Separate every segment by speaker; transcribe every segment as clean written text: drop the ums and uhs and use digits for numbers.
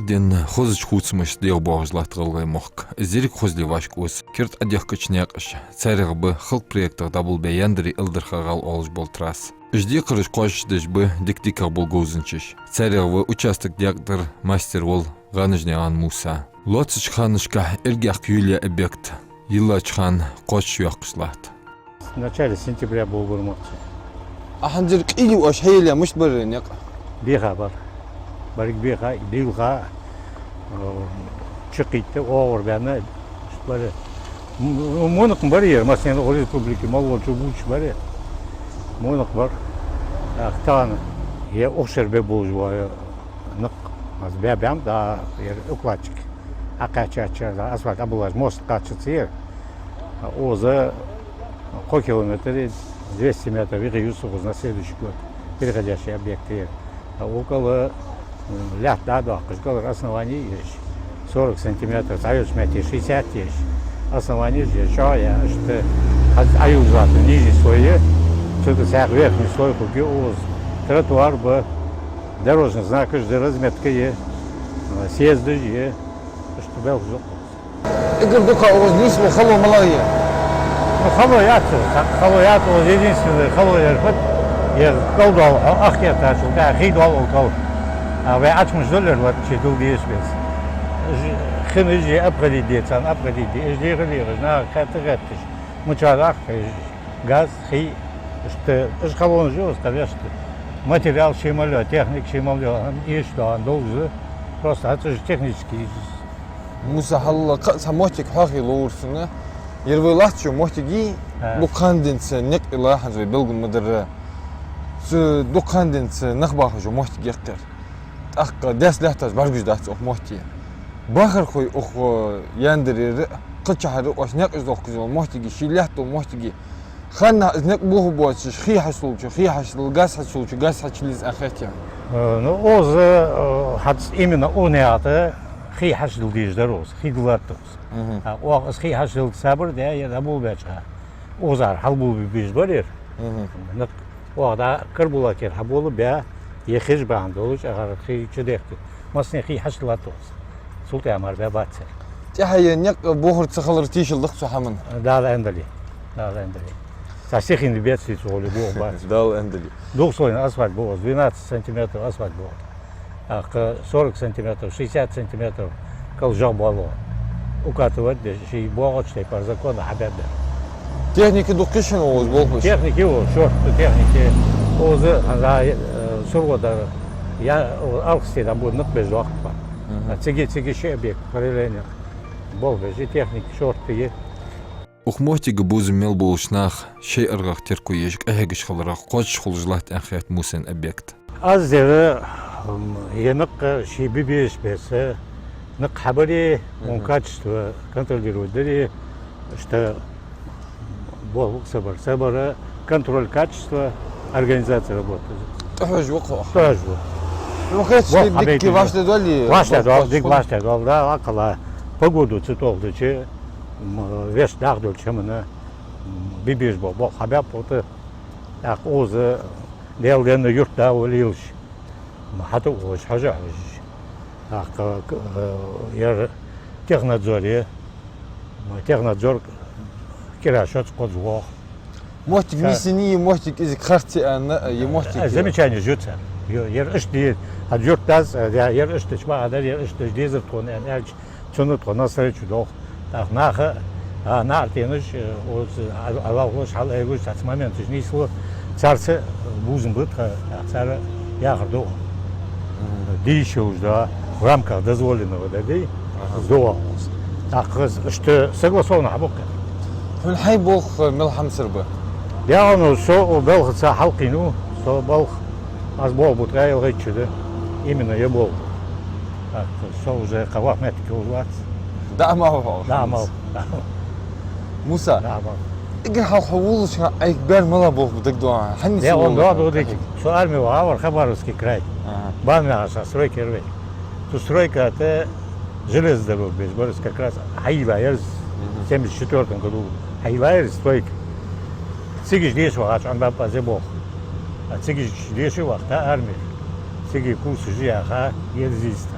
Speaker 1: Орден хозыч хуцмыш дел божлатырылгай мохк. Зерик хозли вашкус. Кирт адях кычняқыш. Царих бы хылк проектах дабыл бәяндри ылдырхагал олж болтрас. Жди кырыш қошдыш бы диктиках бол гозынчыш. Царих бы участок диактор мастер бол ганыжняган Муса. Лоцыч ханышка эргях юлия объект. Йыллачхан қош юақышлат.
Speaker 2: В начале сентября был в Урматче.
Speaker 3: Аханжирк или уж хейля муж барынек.
Speaker 2: Беха бар. Барик беха, билха. Чыкитте, оғыр бәні. Бары. Монық бар ер, Масен Республики, Малволчу Буч бар. Монық бар. Ақтаны. Я оқшыр бе бұл жуай. Нық. Аз бәбәм, да ер укладчик. Ақачача, асфальт абылаж, мост қачыцы ер. Озы по километре 200 метров Юсуф на следующий год. Переходящие объекты. Около лет до оснований 40 сантиметров, союзмети 60 тысяч. Основание здесь, что я, что аюзат ниже слоя, что-то всех верхний слой, куки уз. Тротуар бы, дорожный знак, что разметка съезды есть, что был жил.
Speaker 3: Игорь Духа, у вас близко хало малая.
Speaker 2: Ну, халоят вот единственный халоят, я колдал, ахет начал, да, хидал окол. А вы отмуждали, вот читал здесь без. Хинежи определить, ждали, на категории. Мучарах, газ, хи, что халон жил, сказать, что материал чемолет, техник чемолет, и что он должен, просто это же технический.
Speaker 3: Муса халла, самотик хахи лоурсуна. Ервелахчу мохтиги дукандинце нек илаханжы белгун мыдыры. Су дукандинце нахбахажу мохтиги яктар. Акка дәсләхтаж баргүждәч ок мохти. Бахар хой ок яндыры кычахары осняк издоккызыл мохтиги шилляхту мохтиги. Ханна изнек буху боч хи хасулчу газ хачилиз ахатя.
Speaker 2: Ну оз именно онеаты хи хасил диждороз, хи дулаттус. Оғыз хи хасил сабыр да я дабул бача. Озар халбул биш барер. Оғда кырбула кер хабулу бя ехиж банд олуч агар хи чедекти. Масне хи хасилатус. Султа амар бя батсер.
Speaker 3: Тяхая нек бухур цахалыр тишилдық сухамын.
Speaker 2: Дал эндали. Сасихин бетси соли бу бат.
Speaker 3: Дал эндали.
Speaker 2: Двухслойный асфальт был, 12 сантиметров асфальт был. 40 сантиметров, 60 сантиметров колжал было. Укатывать, и богат, что по закону хабяда.
Speaker 3: Техники дукишин оз болмыш.
Speaker 2: Техники о, шорт техники. Озы, сургода, я алксти там будет нық без уақыт бар. Цеги ше объект, параллельно. Бол без техники, шорты.
Speaker 1: Ухмотига бузмел болушнах, шей аргах терку ежик, эхегиш халарах, қоч хулжлат ахият мусен объект.
Speaker 2: Аз зері, енық шейбі беш бесі, нық хабари, он качество контролирует, что бол сабара, контроль качества, организация работы.
Speaker 3: Тоже вокруг.
Speaker 2: Тоже.
Speaker 3: Ну, хотите, дикки ваши доли?
Speaker 2: Ваши доли, да, около погоду цветов, че, веш дагдол, чем она бибиш бол, хабяб, вот, так, озы, делден юрта улилш. حتى وش حاجة ير технадзоре технадзор кирашот кодзуох
Speaker 3: мостик миссини мостик из карти она и мостик
Speaker 2: замечание жутся ер ишти аджуртаз ер ишти чма адар ер ишти дезер тон энерч чунут тон насречу дох так наха на артеныш оз алалгош халайгош at момент нисло царцы бузын быт цара ягырды Дичь уже в рамках дозволенного дадей сдавалось. Так что согласовано обока.
Speaker 3: Он хай бог мелхам сербы.
Speaker 2: Я он все белгца халкину, что бог аз бог будет гайл речи, именно я бог. Так что уже кавах метки ужлац.
Speaker 3: Да мал. Муса.
Speaker 2: Да мал.
Speaker 3: Игорь хавулш айкбер мала бог بدك دعاء.
Speaker 2: Я он да будик. Что армия авар Хабаровский край. Банаша, стройка рвей. Ту стройка это железная дорога, без как раз Хайвайерс в 74 году. Хайвайерс стройка. Цигиш здесь вахач, он баб азебох. А цигиш здесь вахта армия. Цигиш курс жиаха езиста.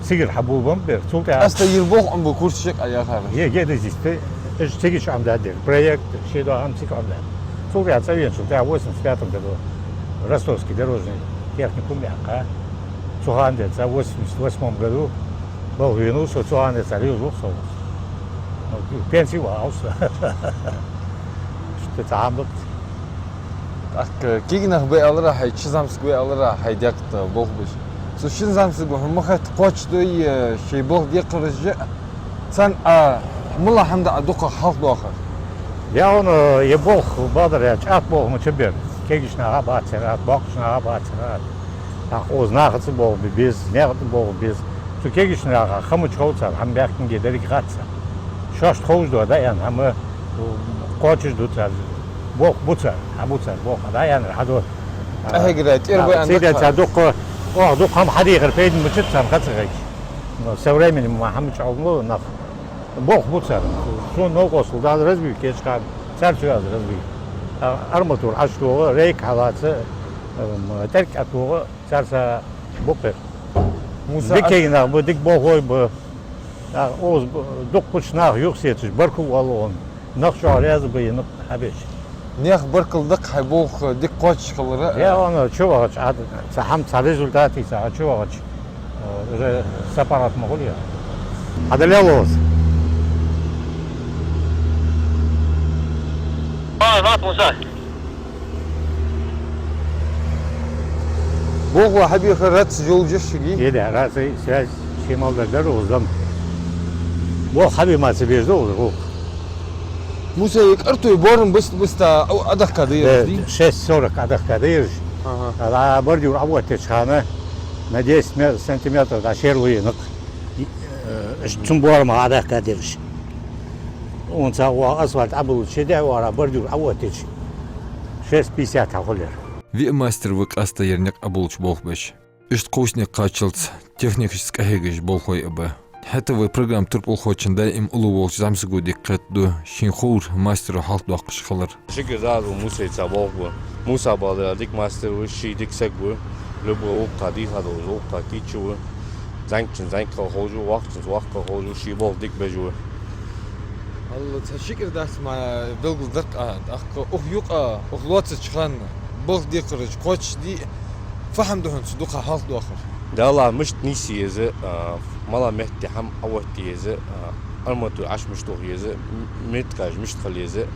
Speaker 2: цигер хабулбам бер. Султа.
Speaker 3: Аста ербох он бу курсчик аяхар.
Speaker 2: Еде здесь ты тегич амдадер. Проект шедо амсик амдад. Султа отсовен, что в 85 году Ростовский дорожный техникум яка. Цухандец в 88 году был вину, что Цухандец арил луксовус. Пенсию ауса. Что там вот.
Speaker 3: Ак кигнах бе алра хай чизамск бе алра хайдакт болбуш. Со шин замск бу махат qochdoy şey bol diqirji. Sen mulla hamda aduqa halq doxir.
Speaker 2: Я он ебол бадряч от бог мучебер. Кегишна абацерат, бокшна абацерат. Ах ознахцы бог без нерд бог без. Су кегишна хамуч хоуцар хамбякин гедерик гатса. Шаш хоуждо да ян хамы qochиш дуцар. Бог буцар, абуцар бог да ян хадо.
Speaker 3: Ахиграт ирбай андак.
Speaker 2: سيدة دوق دوق هم حديقة فين مشت سام خسرك. سوريمن محمد عمرو نخ. بوخ بوتسر. شو نوقص ده رزبي كيش كان سر شو هذا رزبي. أرمطور عشتوه ريك حواسه ترك أتوه سر بوكر.
Speaker 3: موسى
Speaker 2: ديكينا بديك بوهوي ب. أوز دوق بتشناه يخسيتش بركو والله نخشوا على هذا بينق حبيش.
Speaker 3: نيخ بركل دق حيبوخ ديك قوتش خلرا.
Speaker 2: يا أنا شو وقت عاد سحمت على ريزولتاتي ساعة شو وقت سفارات مغوليا. هذا ليلوز.
Speaker 4: نعم موسى.
Speaker 3: بوغ حبي خرات جول جشجي.
Speaker 2: يدا راسي ساعة شمال الدروزم. بو حبي ما تبيزول هو.
Speaker 3: موسى يكرتو يبورن بس او ادخ كدير دي
Speaker 2: 640 أدخ كديرج. على بردي ورعوة تشخانة. на 10 сантиметров до шерлуи нық тумбор ма адақ кадирш он сауа асфальт абыл шеде вара бордюр авотич 650 тағылер
Speaker 1: Ви мастер вик аста ернек абулч болхбеш. Ишт коусник качылц технический хегеш болхой абы. Хәтта вы программ турпул хочында им улу болч замсыгу диккәтду шинхур мастеру халт бақыш қылыр.
Speaker 5: Шикерзаду Муса Цаболбу. Муса бады дик мастер ши дик сегбу. Любо укади хаду укади чу. Занчин занка хожу вақта хожу ши бол дик бежу.
Speaker 3: الله تشكر داس مع بلغ دق اخ يقا اخلوات تشخان بلغ دي قرج قوتش دي فهم دهن صدقها حال اخر
Speaker 5: دالا مش نيسي يزه مالا مهتي هم اوتي يزه المتو عش مش تو يزه متكاج مش تخل يزه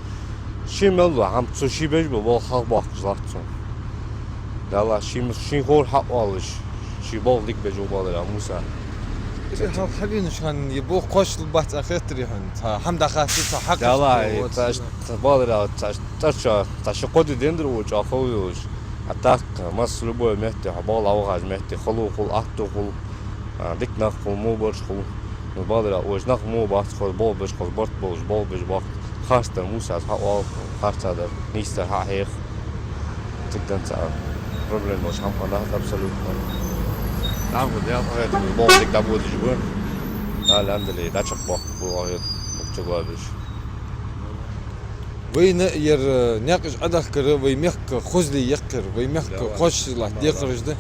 Speaker 5: شي ملو هم تشي بج بول خلق باقجلاتون دالا شي خور حق والش شي بول ديك بجو بالا موسى
Speaker 3: حبيبي نشان يبو قوش البحث اخر تريحن حمد خاصه حق
Speaker 5: دالا تاش بالا تاش قد دندر وج اخويوش اتاك مس لبو مهتي حبال اوغاج مهتي خلو خل احتو خل ديك نخ مو برش خل بالا وج نخ مو باخ خل بول بش خل برت بول بش باخ خاصه موسى حق خاصه ده نيستا حق هيخ تقدر بروبلم مش هم خلاص ابسولوت نعم ده هذا البول ديك دابو دجبون الحمد لله ده شق بو هذا بتجوابش
Speaker 3: وين ير ناقش ادخ كر وي مخ خزلي يقر وي مخ قوش لا ديقرج ده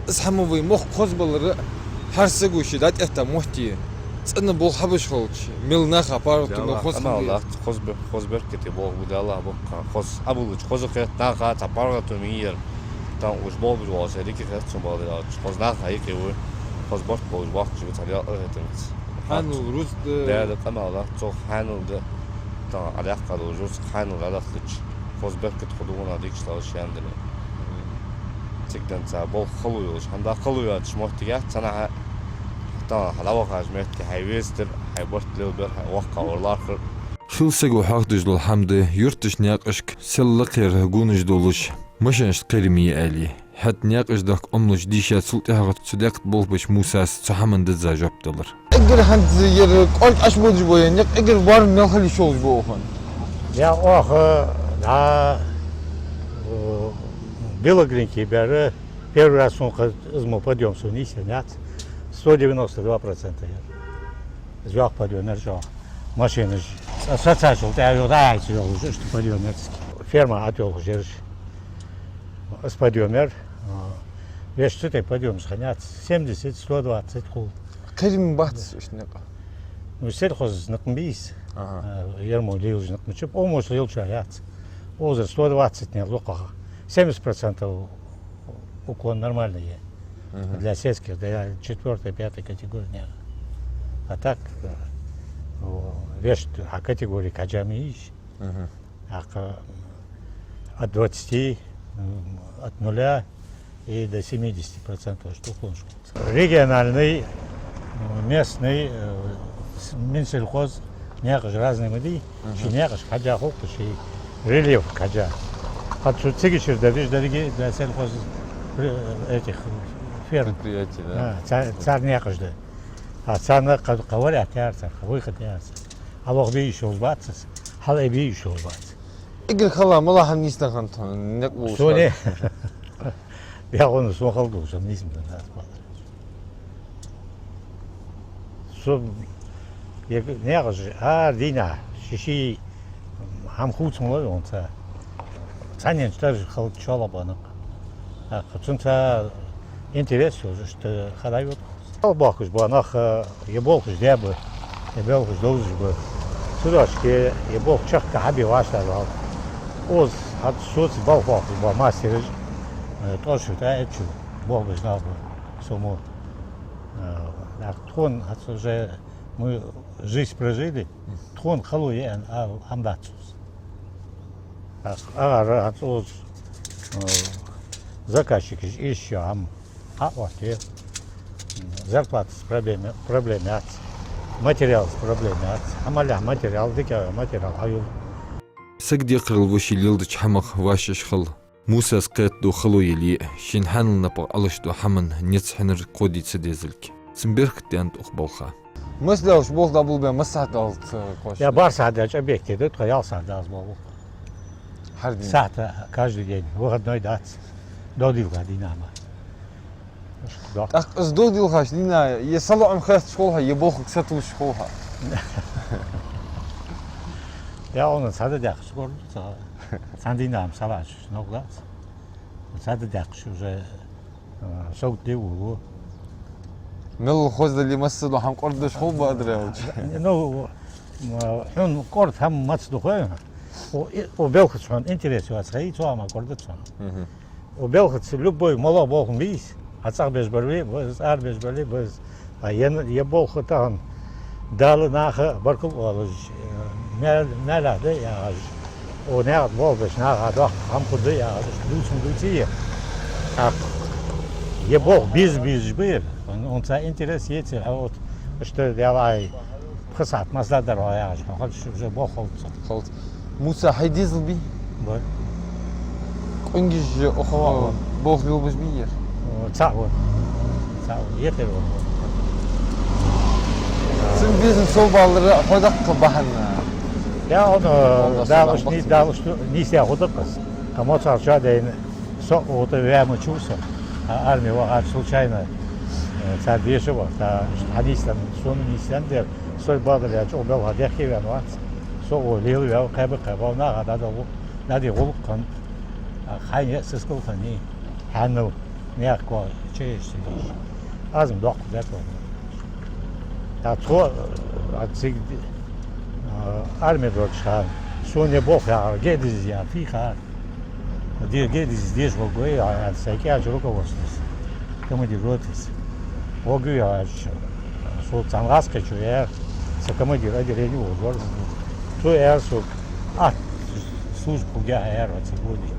Speaker 3: اسحمو وي مخ خزبل حرسغو شدات اتا محتي صن بول حبش خلش ملنا خبر تو خز
Speaker 5: الله خزبر كتي بول بده الله بق خز ابولج خز خيت تا تبارك تو مير dan os bolbos was er ikke rett som bare at hos nær har ikke jo hos bort på os bak så tar jeg det
Speaker 3: han rus
Speaker 5: det kan alla så han det da alla kan då just han och alla det hos berket خدونا ديك شلون شاندل تقدر تابو خلويش han da خلويات شموتيات sana da halawa gazmet hayvester haybort lilber waqqa orlar
Speaker 1: Шылсыгу хақтыждыл хамды юртыш няқышк селлықер гуныждылыш мышынш қиримии әли. Хәт няқышдақ омлыш дишат султяғат судяқт болбыш Мусас цахамынды зажаптылыр.
Speaker 3: اقدر هند ير قلت اش بوج بوين اقدر بار ملخلي شوز بوخن
Speaker 2: Я ох да белогринки бере первый раз он измо подъем сунисе нет 192%. Звяк подъем нержа. Машина ассоциация я что подъем ферма отвел жерж. С подъемер вещь ты подъем сханять 70 120 хул.
Speaker 3: Kerim Bahts işte.
Speaker 2: Ну, сельхоз накмбис. Ермо лилж накмчип. Омос лилча яц. Озер 120 не лукаха. 70% уклон нормальный. Для сельских, для 4-5 категории. А так, вещь, а категории каджами ищ. От 20, от 0 и до 70% что уклоншку. Региональный, местный, Минсельхоз, някаш разные моды, чи някаш каджа хок, чи рельеф каджа. От цыги чердовиш дороги для сельхоз этих ферм.
Speaker 3: Предприятий, да.
Speaker 2: Цар някаш да. А царна каваря тярцар, выход тярцар. Алох би еще узбатсыз, халай би еще узбатсыз.
Speaker 3: Игорь Хала, малахан нистан хантон, нек улус.
Speaker 2: Соне. Я оны соқал дұғышам, несімді назбалар. Со, неғыш, дина, шиши, хамхуцын лой онца. Цанен штар қылып чалабанық. Қытсынца интерес уже, что хадай вот. Албақыш банақ, еболқыш дебі, ебелқыш доузыш бы. Судашке, еболқ чаққа хаби ваштар ал. Оз, ат соц балқақыш ба мастерыш. Тоже да, это Бог бы знал бы, само. Тхон, уже мы жизнь прожили, тхон халуе, амдацус. Отцов заказчик еще вот зарплата с проблемами, материал с проблемами, амаля материал, дикая материал, аю.
Speaker 1: Сагдي قرل وشي ليلدش حمق واشش خل موسى سقيت دو خلو يلي شين حنل نبق علش دو حمن نيتس حنر قودي تسديزلك سنبرك تيانت أخبالخا
Speaker 3: Мысляш, Бог да был бы масат алт кош.
Speaker 2: Я бар садач объекте, да, я садас был. Сата каждый день, выходной дац, додилка динамо.
Speaker 3: Ах, с додилка, дина, я салу ам хаст школха, я Бог ксату школха.
Speaker 2: Я он сададях школ, сандинам салаш, ногдац. Сададях уже шоу диву.
Speaker 3: Мел хоздали масаду хам кордаш хол бадрауч.
Speaker 2: Ну, он корд хам мацдухой. У белхц он интерес вас хай цама кордацон. У белхц любой мало бог мис, а цар без борьбы, без ар без борьбы, без а я бог там дал наха баркул алж. Нала да я о не бог без наха да хам куды я дусун дути. А я бог без бир. Он за интерес есть, а вот что делай, хасат, мазда дорога, хоть уже бог
Speaker 3: холт. Муса хайдизл би.
Speaker 2: Вот.
Speaker 3: Конгиж охо бог любишь бир.
Speaker 2: Цау. Епер вот.
Speaker 3: Сен бизнес собалары ходак бахана.
Speaker 2: Я он дал что не ся ходакас. Кому царча день со вот я чувствую. Армия вот случайно царь вешал, хадистан сон нисяндер, сой благодаря обел хадяхи ванват, со лил я кабал на гадал, нади голкан, хайне сесколхани, ханну някаква честь. Азм док зато. То циг армия дочка, соня бог я гедиз я фиха. Гедиз здесь в Гое, а всякие руководство. Командир ротис. Огуя, что цангаска чуя, сакамади ради религии ужас. То я что, службу я вот сегодня.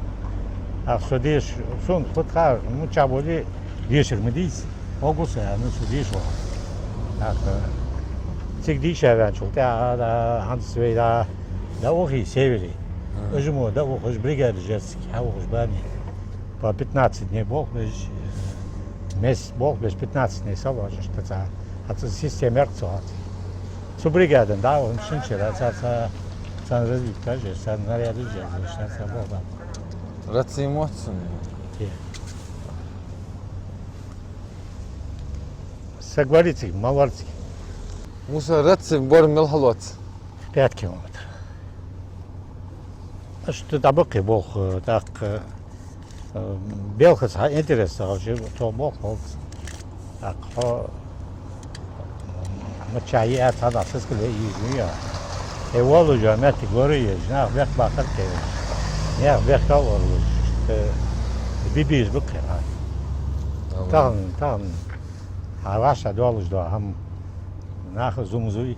Speaker 2: А что здесь, что хотя, чаболи вечер медис, огуса, судишь вот. Так, цигдиша вячул, да, ансвейда, да охи севери. Ожимо, да ох, бригада жертвки, а ох, бани. По 15 дней бог месяц бог без 15 дней соложишь, это система рцот. С бригадой, да, он шинчера, это развит, кажется, это наряды делаешь, это бога.
Speaker 3: Раци эмоции.
Speaker 2: Согласитесь, малорцы.
Speaker 3: Муса раци бор мелхалот.
Speaker 2: 5 километров. Что табаки бог, так белхас интересно, что бог, так متشعيات هذا سيسكل يجميع والله جامعة غورية جناح بيخ باخر كيف يا بيخ كور بيبيز بقى تان عراشة دولج ده هم ناخذ زمزوي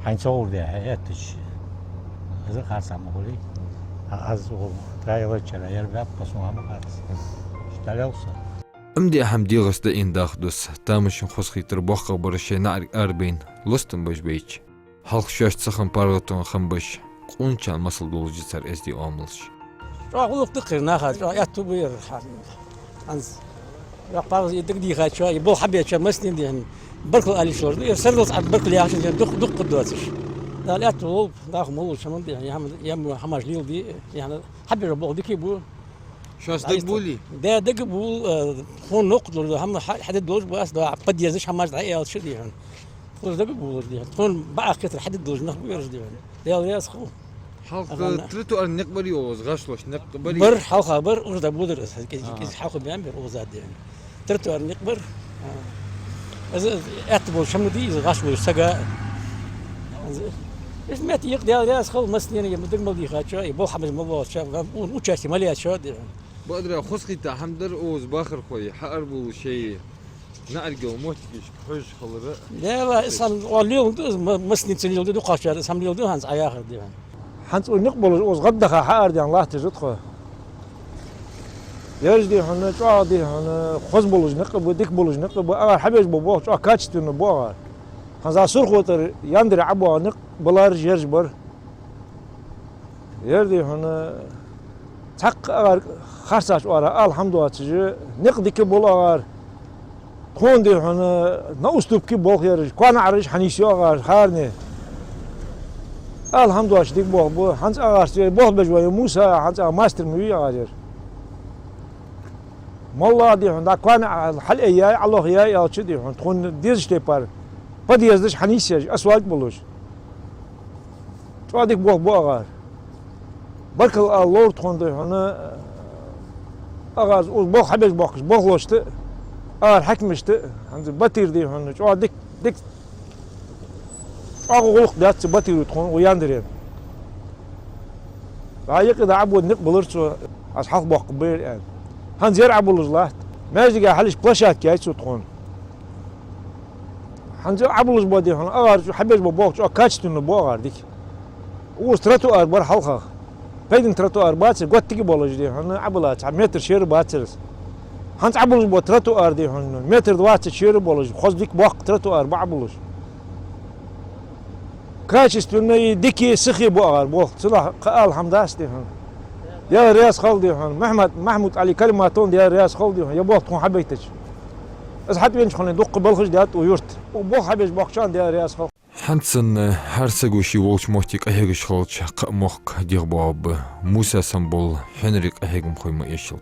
Speaker 2: حين ده حياتش هذا خاصة مقولي az o trailer يربع قسمها مقاس اشتغلت
Speaker 1: امدي اهم ديغس دا ان داخدوس تامشن خسخي تربوخ برشي نار اربين لستن باش بيچ halk şaş sıxın parlatın xımbaş qunçan masıl dolucular ezdi omulş
Speaker 4: Ağuluk tıkır nahat, yattu buyur. Ans, ya parız yedik diye kaçıyor. Bu habiyet şu mesnin diye. Barkıl ali şurdu. Serdot ad barkıl yaşın diye duk kudduatır. Da yattu ol, da mol şaman diye. Ya hamaj lil diye. Yani habiyet bu diki bu.
Speaker 3: Şas dık buli.
Speaker 4: Da dık bu fon noktur da ham hadid doluj bu as da qad yazış hamaj da ya şu diye. Bu dık bu diye. Fon ba'a ketr hadid doluj nah buyur diye. Da ya sıxu.
Speaker 3: Halk trotuar nekbari oğuz, gaşloş nekbari.
Speaker 4: بر حوخة بر ورد بودر كيس حوخة بيان بر وزاد يعني ترتوار نقبر أتبو شمدي غاش وسجا إيش ما تيق ده خل مسنين يمدق ملدي خاتشا يبو حمز مبوا شاف وشاشي مليا شو ده
Speaker 3: بقدر خسخي تا حمدر اوز باخر خوي حقر بو شيء نارجو موتكيش حوش خلرة.
Speaker 4: لا لا إنسان واليوم مسنين سنيل ده قاشر سام ليل ده هنس عياخر ده
Speaker 6: حنت نقبل اوز غدخه حار دي الله تجدخه يجدي هنا تعادي هنا خز بولج نقب وديك بولج نقب اغار حبيج بو شو كاتشتن بو هذا سر خوتر يندر عبو نق بلار يرجبر يردي هنا تق اغار خرساش ورا الحمد لله تجي نقدك بول اغار كون دي هنا نوستوب كي بو يرج كون عرج حنيشو اغار خارني الحمد لله شديك بو هانس اغارس بو بجوي موسى هانس ماستر مي اغار والله دي هندا كان حل اياي الله يا شدي هون تكون ديز تيبار بدي يزدش حنيسج اسواق بلوش توديك بو اغار برك الله تكون دي هنا اغاز بو حبيش بوكس بو لوشت اغار حكمشت هانز باتير دي هون توديك ديك أقول ده تبتي تكون وياندرين. رايق إذا عبود نقبلر شو أصحاب بقبير يعني. هنزير عبود الزلات. ما يجي حلش بلاشات كي شو تكون. هنزير عبود الزبادي هون أغار شو حبيش ببوك شو كاتشتو نبوغار ديك. وستراتو أربعة حلقة. بيدن تراتو أربعة قد تيجي بولج دي هون عبولات متر شير باترس. هنز عبود الزباد تراتو أردي هون متر دوات شير بولج خذ ديك بوق تراتو أربعة بولج. كاشستوني ديكي سخي بوغر بو صلاح قال حمداس دي هون يا رياس خالدي هون محمود علي كلماتون يا رياس خالدي هون يا بو تكون حبيتش از حد بين خلينا ندق بلخش ديات ويورت وبو حبيش بوخشان يا رياس خال
Speaker 1: حنسن هرسغوشي وولش موتيك اهيغش خالش موخ ديغ بواب موسى سمبول هنريك اهيغم خويما يشلب